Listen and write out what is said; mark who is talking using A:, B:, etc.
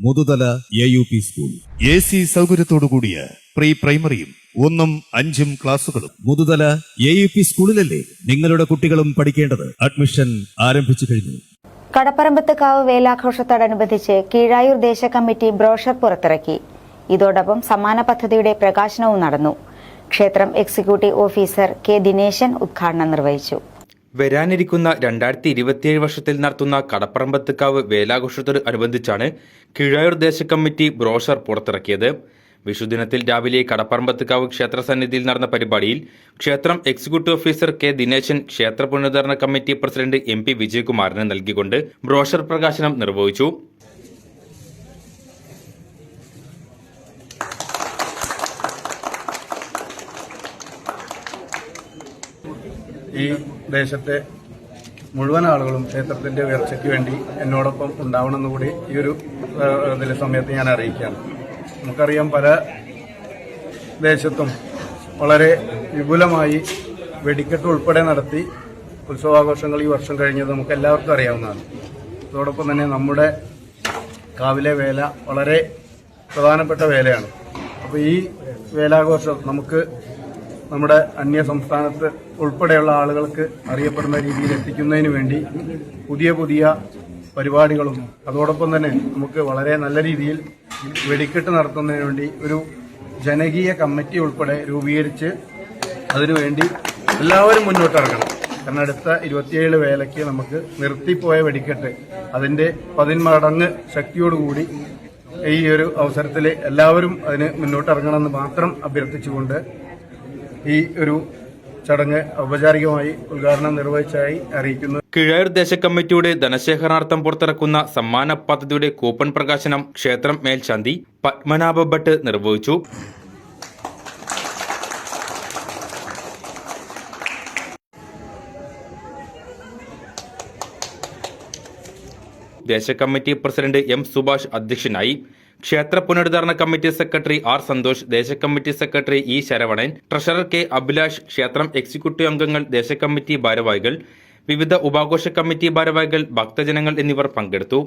A: Muthuthala AUP school.
B: AC സൗകര്യത്തോടുകൂടിയ pre പ്രൈമറിയും 1ഉം 5ഉം ക്ലാസുകളും.
A: മുതുതല AUP സ്കൂളിലല്ലേ നിങ്ങളുടെ കുട്ടികളും പഠിക്കേണ്ടത്? അഡ്മിഷൻ ആരംഭിച്ചു കഴിഞ്ഞു.
C: കടപ്പറമ്പത്ത് വേലാഘോഷത്തോടനുബന്ധിച്ച് കീഴായൂർ ദേശ കമ്മിറ്റി ബ്രോഷർ പുറത്തിറക്കി. ഇതോടൊപ്പം സമ്മാന പദ്ധതിയുടെ പ്രകാശനവും നടന്നു. ക്ഷേത്രം എക്സിക്യൂട്ടീവ് ഓഫീസർ K. ദിനേശൻ ഉദ്ഘാടനം നിർവഹിച്ചു.
D: വരാനിരിക്കുന്ന 2027 വർഷത്തിൽ നടത്തുന്ന കടപ്പറമ്പത്ത് വേലാഘോഷത്തോട് അനുബന്ധിച്ചാണ് കീഴായൂർ ദേശ കമ്മിറ്റി ബ്രോഷർ പുറത്തിറക്കിയത്. വിഷുദിനത്തിൽ രാവിലെ കടപ്പറമ്പത്ത് ക്ഷേത്ര സന്നിധിയിൽ നടന്ന പരിപാടിയിൽ ക്ഷേത്രം എക്സിക്യൂട്ടീവ് ഓഫീസർ K. ദിനേശൻ ക്ഷേത്ര പുനരുദ്ധാരണ കമ്മിറ്റി പ്രസിഡന്റ് MP വിജയകുമാറിന് നൽകിക്കൊണ്ട് ബ്രോഷർ പ്രകാശനം നിർവഹിച്ചു.
E: ഈ ദേശത്തെ മുഴുവൻ ആളുകളും ക്ഷേത്രത്തിന്റെ ഉയർച്ചയ്ക്ക് വേണ്ടി എന്നോടൊപ്പം ഉണ്ടാവണമെന്ന് കൂടി ഈ ഒരു സമയത്ത് ഞാൻ അറിയിക്കുകയാണ്. നമുക്കറിയാം, പല ദേശത്തും വളരെ വിപുലമായി വെടിക്കെട്ട് ഉൾപ്പെടെ നടത്തി ഉത്സവാഘോഷങ്ങൾ ഈ വർഷം കഴിഞ്ഞത് നമുക്ക് എല്ലാവർക്കും അറിയാവുന്നതാണ്. അതോടൊപ്പം തന്നെ നമ്മുടെ കാവിലെ വേല വളരെ പ്രധാനപ്പെട്ട വേലയാണ്. അപ്പോൾ ഈ വേലാഘോഷം നമുക്ക് നമ്മുടെ അന്യ സംസ്ഥാനത്ത് ഉൾപ്പെടെയുള്ള ആളുകൾക്ക് അറിയപ്പെടുന്ന രീതിയിൽ എത്തിക്കുന്നതിന് വേണ്ടി പുതിയ പുതിയ പരിപാടികളും അതോടൊപ്പം തന്നെ നമുക്ക് വളരെ നല്ല രീതിയിൽ വെടിക്കെട്ട് നടത്തുന്നതിന് വേണ്ടി ഒരു ജനകീയ കമ്മിറ്റി ഉൾപ്പെടെ രൂപീകരിച്ച് അതിനുവേണ്ടി എല്ലാവരും മുന്നോട്ടിറങ്ങണം. കാരണം അടുത്ത 27 വേലയ്ക്ക് നമുക്ക് നിർത്തിപ്പോയ വെടിക്കെട്ട് അതിന്റെ 10 മടങ്ങ് ശക്തിയോടുകൂടി ഈ ഒരു അവസരത്തിൽ എല്ലാവരും അതിന് മുന്നോട്ടിറങ്ങണമെന്ന് മാത്രം അഭ്യർത്ഥിച്ചുകൊണ്ട് ഈ ഒരു ചടങ്ങ് ഔപചാരികമായി ഉദ്ഘാടനം നിർവഹിച്ചതായി അറിയിക്കുന്നു.
D: കീഴായൂർ ദേശ കമ്മിറ്റിയുടെ ധനശേഖരണാർത്ഥം പുറത്തിറക്കുന്ന സമ്മാന പദ്ധതിയുടെ കൂപ്പൺ പ്രകാശനം ക്ഷേത്രം മേൽശാന്തി പത്മനാഭ ഭട്ട് നിർവഹിച്ചു. ദേശ കമ്മിറ്റി പ്രസിഡന്റ് M. സുഭാഷ് അധ്യക്ഷനായി. ക്ഷേത്ര പുനരുദ്ധാരണ കമ്മിറ്റി സെക്രട്ടറി R. സന്തോഷ്, ദേശ committee secretary E. Saravanan, treasurer K. Abhilash, ക്ഷേത്രം എക്സിക്യൂട്ടീവ് അംഗങ്ങൾ, ദേശ കമ്മിറ്റി ഭാരവാഹികൾ, വിവിധ ഉപാഘോഷ കമ്മിറ്റി ഭാരവാഹികൾ, ഭക്തജനങ്ങൾ എന്നിവർ പങ്കെടുത്തു.